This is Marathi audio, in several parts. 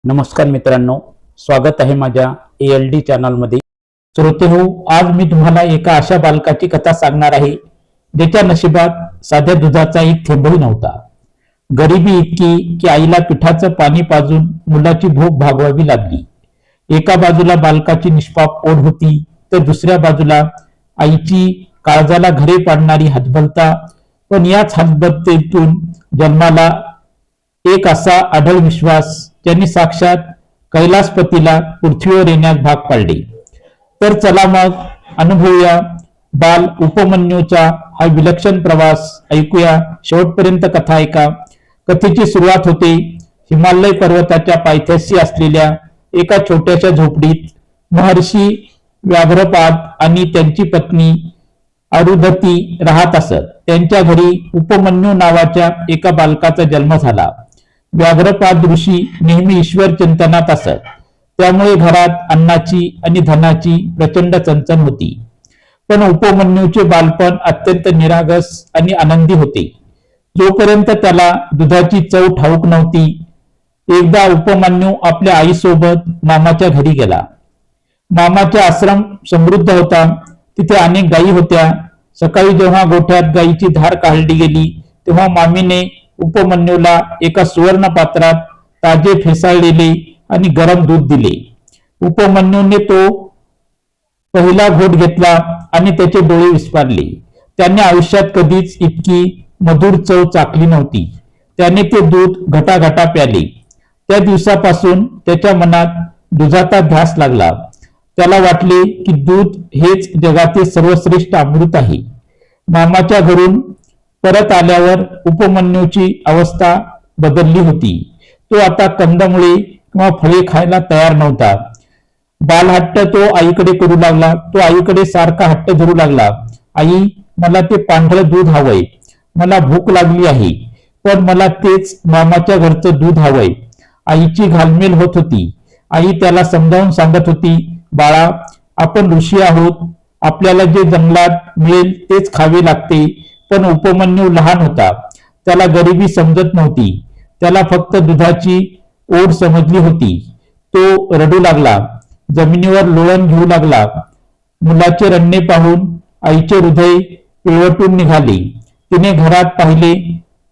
नमस्कार मित्रांनो, स्वागत आहे माझ्या ALD चॅनलमध्ये। श्रोते हो, आज मी तुम्हाला एका अशा बालकाची कथा सांगणार आहे ज्याच्या नशिबात साध्या दुधाचा एक थेंबही नव्हता। गरिबी इतकी की आईला पिठाचं पाणी पाजून मुलाची भूक भागवावी लागली। एका बाजूला बालकाची निष्पाप ओढ होती, तर दुसऱ्या बाजूला आईची काळजाला घरे पाडणारी हतबलता। पण याच हतबलतेतून जन्माला एक असा अढळ विश्वास ज्यांनी साक्षात कैलासपतीला पृथ्वीवर येण्यास भाग पाडले। तर चला मग अनुभवूया बाल उपमन्यूचा हा विलक्षण प्रवास। ऐकूया शेवटपर्यंत कथा ऐका। कथेची सुरुवात होते हिमालय पर्वताच्या पायथ्याशी असलेल्या एका छोट्याशा झोपडीत। महर्षी व्याघ्रपाद आणि त्यांची पत्नी अरुंधती राहत असत। त्यांच्या घरी उपमन्यू नावाच्या एका बालकाचा जन्म झाला। व्याघ्रपाद ऋषी नेहमी ईश्वर चिंतनात असत, त्यामुळे घरात अन्नाची आणि धनाची प्रचंड चणचण होती। पण उपमन्यूचे बालपण अत्यंत निरागस आणि आनंदी होते, जोपर्यंत त्याला दुधाची चव ठाऊक नव्हती। एकदा उपमन्यू आपल्या आईसोबत मामाच्या घरी गेला। मामाचा आश्रम समृद्ध होता, तिथे अनेक गायी होत्या। सकाळी जेव्हा गोठ्यात गायीची धार काढली गेली, तेव्हा मामीने उपमन्यूला एका सुवर्ण पात्रात ताजे फेसाळलेले आणि गरम दूध दिले। उपमन्यूने तो पहिला घोट घेतला आणि त्याचे डोळे विस्फारले। त्याने आयुष्यात कधीच इतकी मधुर चव चाखली नव्हती। त्याने ते दूध घटाघटा प्याले। त्या दिवसापासून त्याच्या मनात दुधाचा ध्यास लागला। त्याला वाटले की दूध हेच जगातील सर्वश्रेष्ठ अमृत आहे। मामाच्या घरून परत आल्यावर उपमन्यूची अवस्था बदलली होती। तो आता कंदमुळे किंवा फळे खायला तयार नव्हता। बालहट्ट तो आईकडे करू लागला। तो आईकडे सारखा हट्ट धरू लागला, आई मला ते पांढरं दूध हवंय, मला भूक लागली आहे, पण मला तेच मामाच्या घरचं दूध हवंय। आईची घालमेल होत होती। आई त्याला समजावून सांगत होती, बाळा आपण ऋषी आहोत, आपल्याला जे जंगलात मिळेल तेच खावे लागते। पण उपमन्यू लहान होता, त्याला गरिबी समजत नव्हती, त्याला फक्त दुधाची ओढ समजली होती। तो रडू लागला, जमिनीवर लोळण घेऊ लागला। मुलाचे रडणे पाहून आईचे हृदय पिळवटून निघाले। तिने घरात पाहिले,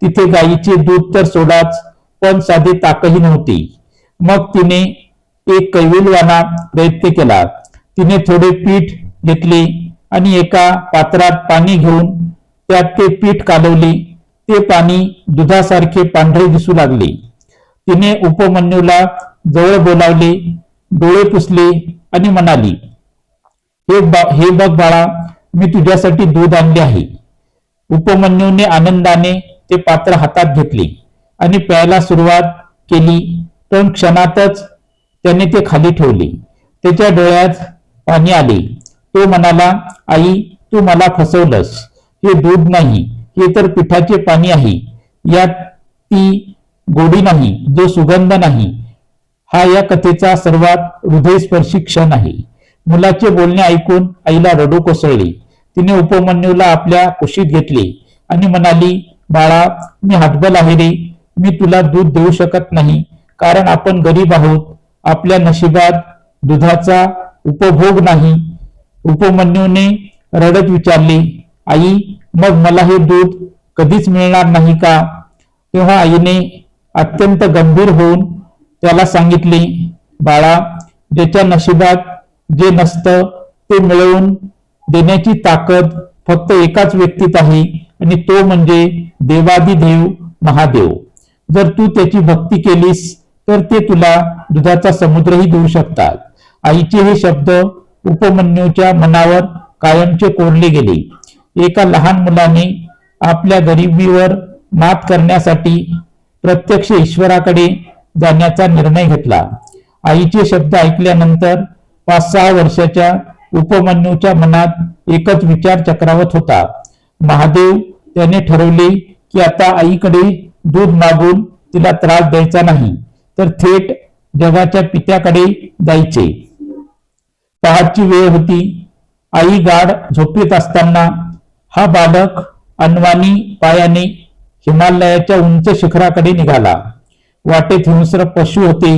तिथे गायीचे दूध तर सोडाच, पण साधे ताकही नव्हते। मग तिने एक कैविलवाणा प्रयत्न केला। तिने थोडे पीठ घेतले आणि एका पात्रात पाणी घेऊन त्यात ते पीठ कालवले। ते पाणी दुधासारखे पांढरे दिसू लागले। तिने उपमन्यूला जवळ बोलावले, डोळे पुसले आणि म्हणाली, हे बघ बाळा, मी तुझ्यासाठी दूध आणले आहे। उपमन्यूने आनंदाने ते पात्र हातात घेतले आणि प्यायला सुरुवात केली, पण क्षणातच त्याने ते खाली ठेवले। त्याच्या डोळ्यात पाणी आले। तो म्हणाला, आई तू मला फसवलंस, हे दूध नाही, हे तर पिठाचे पाणी आहे। यात ती गोडी नाही, जो सुगंध नाही। हा या कथेचा सर्वात हृदयस्पर्शी क्षण आहे। मुलाचे बोलणे ऐकून आईला रडू कोसळले। तिने उपमन्यूला आपल्या कुशीत घेतले आणि म्हणाली, बाळा मी हतबल आहे रे, मी तुला दूध देऊ शकत नाही, कारण आपण गरीब आहोत, आपल्या नशिबात दुधाचा उपभोग नाही। उपमन्यूने रडत विचारले, आई मग मला हे दूध कधीच मिळणार नाही का? तेव्हा आईने अत्यंत गंभीर होऊन त्याला सांगितले, बाळा ज्याच्या नशिबात जे नसतं ते मिळवून देण्याची ताकद फक्त एकाच व्यक्तीत आहे, आणि तो म्हणजे देवादिदेव महादेव। जर तू त्याची भक्ती केलीस तर ते तुला दुधाचा समुद्रही देऊ शकतात। आईचे हे शब्द उपमन्यूच्या मनावर कायमचे कोरले गेले। एका लहान मुलाने आपल्या गरिबीवर मात करण्यासाठी प्रत्यक्ष ईश्वराकडे जाण्याचा निर्णय घेतला। आईचे शब्द ऐकल्यानंतर 5-6 वर्षाच्या उपमन्यूच्या मनात एकच विचार चक्रावत होता, महादेव। त्याने ठरवले की आता आईकडे दूध मागून तिला त्रास द्यायचा नाही, तर थेट जगाच्या पित्याकडे जायचे। पहाटची वेळ होती। आई गाढ झोपेत असताना हा बालक अनवाणी पायाने हिमालयाच्या उंच शिखराकडे निघाला। वाटेत हिंस्र पशु होते,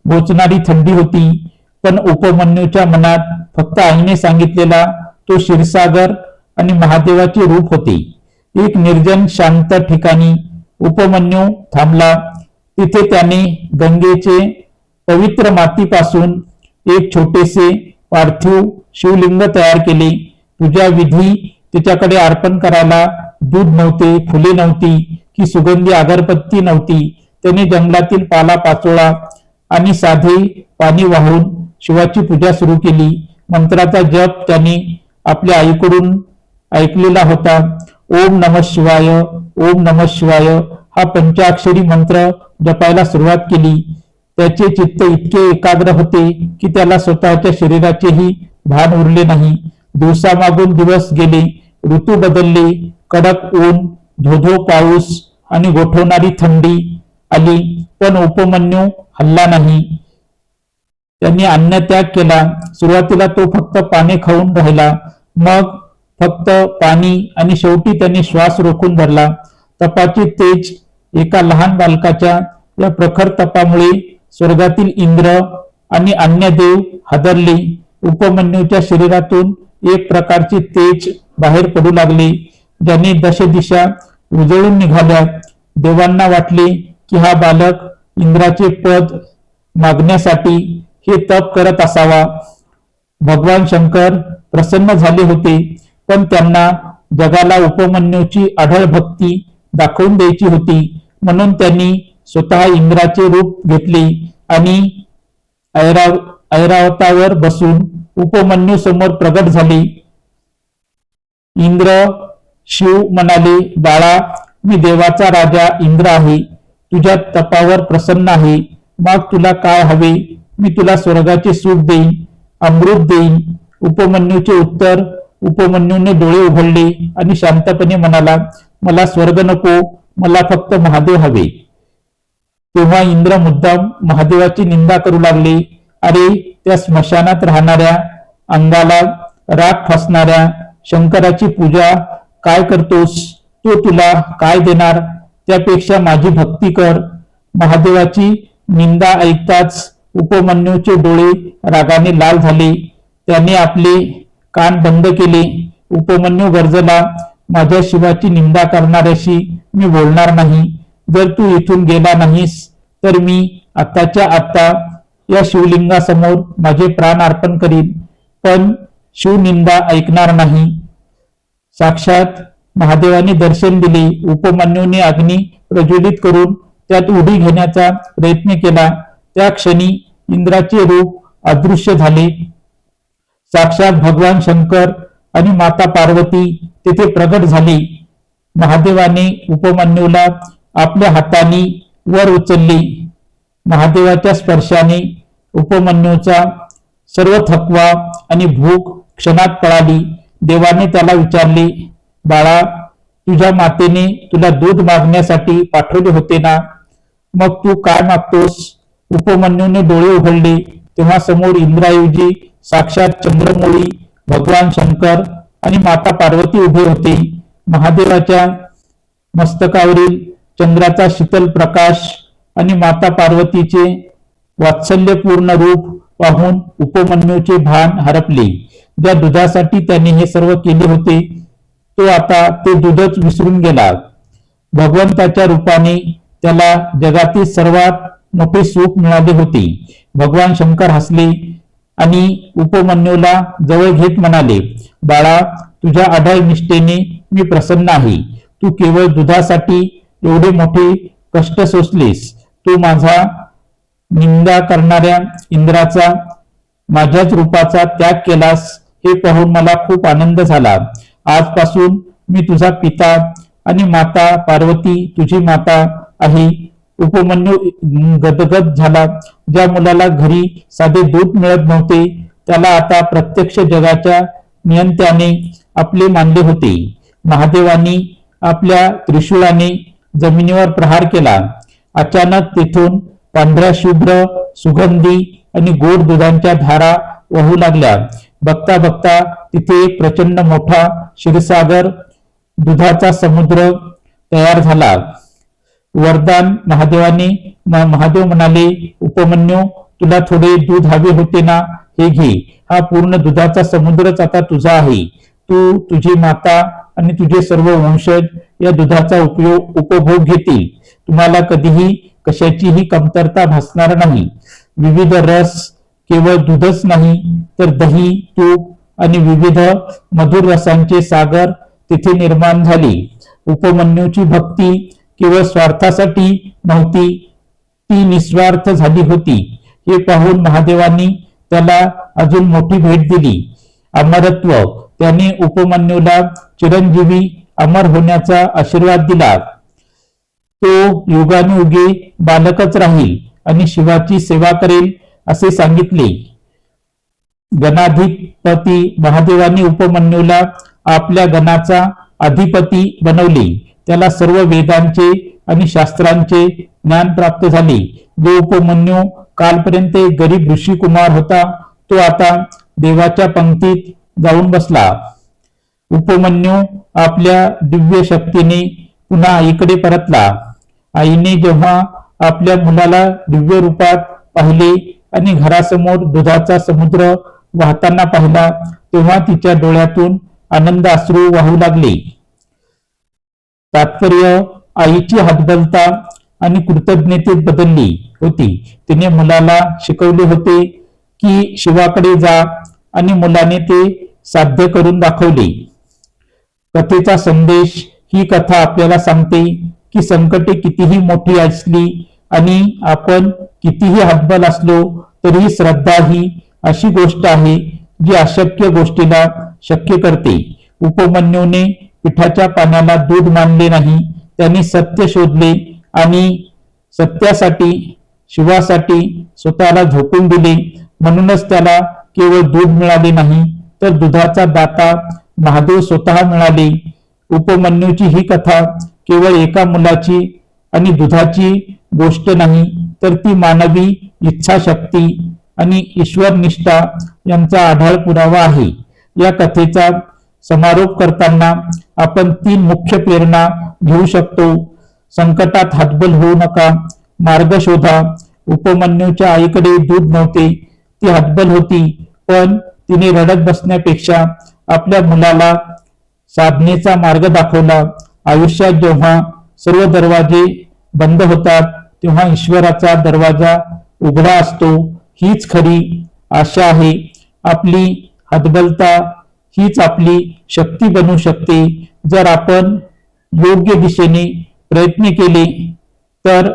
बोचणारी थंडी होती, पण उपमन्यूच्या मनात फक्त आईने सांगितलेला तो क्षीरसागर आणि महादेवाचे रूप होते. एक निर्जन शांत ठिकाणी उपमन्यू थांबला. तिथे त्याने गंगेचे पवित्र मातीपासून एक छोटेसे पार्थिव शिवलिंग तयार केले. पूजा विधी त्याच्याकडे अर्पण करायला दूध नव्हते, फुले नव्हती की सुगंधी अगरबत्ती नव्हती. त्याने जंगलातील पाला पाचोळा आणि साधे पाणी वाहून शिवाची पूजा सुरू केली. मंत्राचा जप त्याने आपल्या आईकडून ऐकलेला होता. ओम नमः शिवाय, ओम नमः शिवाय हा पंचाक्षरी मंत्र जपायला सुरुवात केली. त्याचे चित्त इतके एकाग्र होते की त्याला स्वतःच्या शरीराचेही भान उरले नाही. दिवसामागून दिवस गेले, ऋतू बदलले, कडक ऊन, धोधो पाऊस आणि गोठवणारी थंडी आली, पण उपमन्यू हलला नाही. त्यांनी अन्नत्याग केला. सुरुवातीला तो फक्त पाने खाऊन राहिला, मग फक्त पाणी, आणि शेवटी त्यांनी श्वास रोखून धरला. तपाचे तेज एका लहान बालकाच्या या प्रखर तपामुळे स्वर्गातील इंद्र आणि अन्य देव हादरले. उपमन्यूच्या शरीरातून एक प्रकारचे तेज बाहेर पडू लागले, ज्याने दशदिशा उजळून निघाल्या. देवांना वाटले की हा बालक इंद्राचे पद मागण्यासाठी हे तप करत असावा. भगवान शंकर प्रसन्न झाले होते, पण त्यांना जगाला उपमन्यूची अढळ भक्ती दाखवून द्यायची होती. म्हणून त्यांनी स्वतः इंद्राचे रूप घेतले आणि ऐरावतावर बसून उपमन्यू समोर प्रगट झाले. इंद्र शिव म्हणाले, बाळा, मी देवाचा राजा इंद्र आहे. तुझ्या तपावर प्रसन्न आहे. मग तुला काय हवे? मी तुला स्वर्गाचे सुख देईन, अमृत देईन. उपमन्यूचे उत्तर. उपमन्यूने डोळे उघडले आणि शांतपणे म्हणाला, मला स्वर्ग नको, मला फक्त महादेव हवे. तेव्हा इंद्र मुद्दाम महादेवाची निंदा करू लागले. अरे, त्या स्मशानात राहणाऱ्या, अंगाला राख फासणाऱ्या शंकराची पूजा काय करतोस? तो तुला काय देणार? त्यापेक्षा माझी भक्ती कर. महादेवाची निंदा ऐकताच उपमन्यूचे डोळे रागाने लाल झाले. त्याने आपले कान बंद केले. उपमन्यू गरजला, माझ्या शिवाची निंदा करणाऱ्याशी मी बोलणार नाही. जर तू इथून गेला नाहीस तर मी आत्ताच्या आत्ता या शिवलिंगासमोर माझे प्राण अर्पण करीन, पण शिवनिंदा ऐकणार नाही. साक्षात महादेवाने दर्शन दिले. उपमन्यूने अग्नी प्रज्वलित करून त्यात उडी घेण्याचा प्रयत्न केला. त्या क्षणी इंद्राचे रूप अदृश्य झाले. साक्षात भगवान शंकर आणि माता पार्वती तेथे प्रगट झाली. महादेवाने उपमन्यूला आपल्या हाताने वर उचलले. महादेवाच्या स्पर्शाने उपमन्यूचा सर्व थकवा आणि भूक क्षणात पळाली. देवाने त्याला विचारले, बाळा, तुझ्या मातेने तुला दूध मागण्यासाठी पाठवले होते ना? मग तू काय मागतोस? उपमन्यूने डोळे उघडले तेव्हा समोर इंद्राऐवजी साक्षात चंद्रमौळी, भगवान शंकर आणि माता पार्वती उभे होते. महादेवाच्या मस्तकावरील चंद्राचा शीतल प्रकाश आणि माता पार्वतीचे वात्सल्यपूर्ण रूप पाहून उपमन्यूचे भान हरपले. ज्या दुधासाठी त्याने हे सर्व केले होते, तो आता ते दूधच विसरून गेला. भगवंताच्या रूपाने त्याला जगातील सर्वात मोठे सुख मिळाले होते. भगवान शंकर हसले आणि उपमन्यूला जवळ घेत म्हणाले, बाळा, तुझ्या अढळ निष्ठेने मी प्रसन्न आहे. तू केवळ दुधासाठी एवढे मोठे कष्ट सोसलेस. तू माझा निंदा करणाऱ्या इंद्राचा, माझ्याच रूपाचा त्याग केलास. हे पाहून मला खूप आनंद झाला. आजपासून मी तुझा पिता आणि माता पार्वती तुझी माता आहे. उपमन्यू गदगद झाला. ज्या मुलाला घरी साधे दूध मिळत नव्हते, त्याला आता प्रत्यक्ष जगाच्या नियंत्याने आपले मानले होते. महादेवानी आपल्या त्रिशूळाने जमिनीवर प्रहार केला. अचानक तेथून पांढऱ्या शुभ्र, सुगंधी आणि गोड दुधांच्या धारा वाहू लागल्या. बघता बघता तिथे एक प्रचंड मोठा क्षीरसागर, दुधाचा समुद्र तयार झाला. वरदान महादेव म्हणाले, उपमन्यू, तुला थोडे दूध हवे होते ना, हे घे. हा पूर्ण दुधाचा समुद्रच आता तुझा आहे. तू, तुझी माता आणि तुझे सर्व वंशज या दुधाचा उपभोग घेतील. तुम्हाला कधीही कशाचीही कमतरता भासणार नाही. विविध रस, केवळ दूधच नाही तर दही, तूप आणि विविध मधुर रसांचे सागर तिथे निर्माण झाले. उपमन्यूची भक्ती केवळ स्वार्थासाठी नव्हती, ती निस्वार्थ झाली होती. हे पाहून महादेवांनी त्याला अजून मोठी भेट दिली, अमरत्व. त्याने उपमन्यूला चिरंजीवी अमर होण्याचा आशीर्वाद दिला. तो युगानुयुगे बालकच राहील आणि शिवाची सेवा करेल असे सांगितले. गणाधिपती महादेवांनी उपमन्यूला आपल्या गणाचा अधिपती बनवले. त्याला सर्व वेदांचे आणि शास्त्रांचे ज्ञान प्राप्त झाले. जो उपमन्यू कालपर्यंत एक गरीब ऋषिकुमार होता, तो आता देवाच्या पंक्तीत जाऊन बसला. उपमन्यू आपल्या दिव्य शक्तीने पुन्हा आईकडे परतला. आईने जेव्हा आपल्या मुलाला दिव्य रूपात पाहिले आणि घरासमोर दुधाचा समुद्र वाहताना पाहिला, तेव्हा तिच्या डोळ्यातून आनंद अश्रू वाहू लागले. तात्पर्य, आईची हतबलता आणि कृतज्ञतेत बदलली होती. तिने मुलाला शिकवले होते की शिवाकडे जा, आणि मुलाने ते साध्य करून दाखवले. कथेचा संदेश, ही कथा आपल्याला सांगते की संकटे कितीही मोठी असली आणि आपण कितीही हतबल असलो तरी श्रद्धा ही अशी गोष्ट आहे जी अशक्य गोष्टीला शक्य करते. उपमन्यूने पिठाच्या पाण्याला दूध मानले नाही. त्याने सत्य शोधले आणि सत्यासाठी, शिवासाठी स्वतःला झोकून दिले. म्हणूनच त्याला केवळ दूध मिळाले नाही तर दुधाचा दाता महादेव स्वतः मिळाले. उपमन्यूची ही कथा केवळ एका मुलाची आणि दुधाची गोष्ट नाही, तर ती मानवी इच्छाशक्ती आणि ईश्वरनिष्ठा यांचा आढळ पुरावा आहे. या कथेचा समारोप करताना आपण 3 मुख्य प्रेरणा घेऊ शकतो. संकटात हतबल होऊ नका, मार्ग शोधा. उपमन्यूच्या आईकडे दूध नव्हते, ती हतबल होती, पण तिने रडत बसण्यापेक्षा आपल्या मुलाला साधनेचा मार्ग दाखवला. आयुष्यात जेव्हा सर्व दरवाजे बंद होतात तेव्हा ईश्वराचा दरवाजा उघडा असतो. हीच खरी आशा आहे. आपली हतबलता हीच आपली शक्ती बनू शकते. जर आपण योग्य दिशेने प्रयत्न केले तर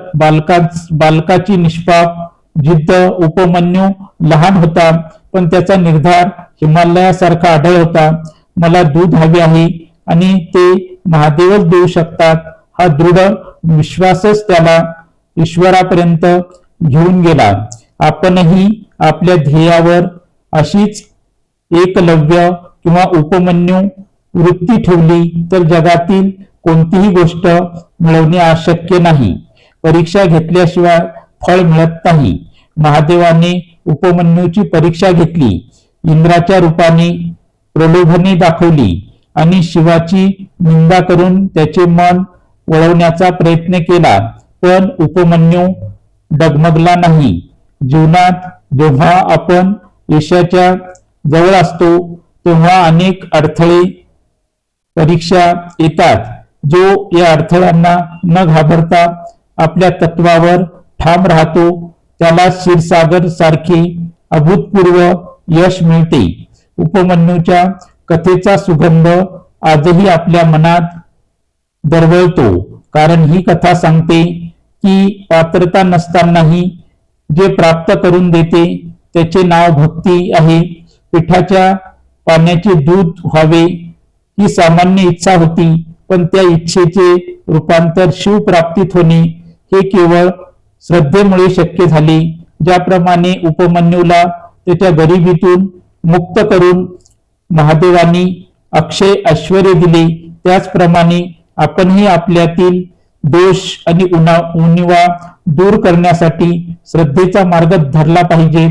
बालकाची निष्पाप जिद्द, उपमन्यू लहान होता पण त्याचा निर्धार हिमालयासारखा आढळ होता. मला दूध हवे आहे आणि ते महादेवच देऊ शकतात, हा दृढ विश्वासच त्याला ईश्वरापर्यंत घेऊन गेला. आपणही आपल्या ध्येयावर अशीच एकलव्य किंवा उपमन्यू वृत्ती ठेवली तर जगातील कोणतीही गोष्ट मिळवणे अशक्य नाही. परीक्षा घेतल्याशिवाय फळ मिळत नाही. महादेवाने उपमन्यूची परीक्षा घेतली. इंद्राच्या रूपाने प्रलोभने दाखवली आणि शिवाची निंदा करून त्याचे मन वळवण्याचा प्रयत्न केला, पण उपमन्यू डगमगला नाही. जीवनात जेव्हा आपण यशाच्या जवळ असतो तेव्हा अनेक अडथळे, परीक्षा येतात. जो या अडथळ्यांना न घाबरता आपल्या तत्वावर ठाम राहतो त्याला क्षीरसागर सारखे अभूतपूर्व यश मिळते. उपमन्यूच्या कथेचा सुगंध आजही आपल्या मनात दरवळतो, कारण ही कथा सांगते की पात्रता नसतानाही जे प्राप्त करून देते त्याचे नाव भक्ती आहे. पिठाच्या पाण्याचे दूध व्हावे ही सामान्य इच्छा होती, पण त्या इच्छेचे रूपांतर शिवप्राप्तीत होणे हे केवळ श्रद्धेमुळे शक्य झाले. ज्याप्रमाणे उपमन्यूला त्याच्या गरिबीतून मुक्त करून महादेवांनी अक्षय ऐश्वर्य दिले, त्याचप्रमाणे आपणही आपल्यातील दोष आणि उणिवा दूर करण्यासाठी श्रद्धेचा मार्ग धरला पाहिजे.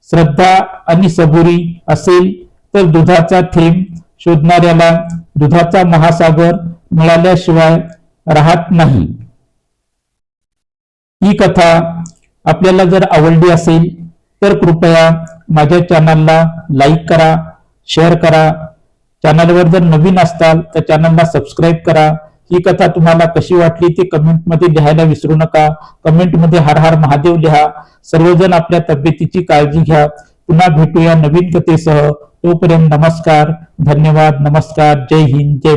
श्रद्धा आणि सबुरी असेल तर दुधाचा थेंब शोधणाऱ्याला दुधाचा महासागर मिळाल्याशिवाय राहत नाही. ही कथा आपल्याला जर आवडली असेल तर कृपया माझ्या चॅनलला लाईक करा, शेअर करा. चॅनलवर जर नवीन असताल तर चॅनलला सबस्क्राईब करा. ही कथा तुम्हाला कशी वाटली ते कमेंटमध्ये लिहायला विसरू नका. कमेंटमध्ये हर हर महादेव लिहा. सर्वजण आपल्या तब्येतीची काळजी घ्या. पुन्हा भेटूया नवीन कथेसह. तोपर्यंत नमस्कार, धन्यवाद, नमस्कार, जय हिंद, जय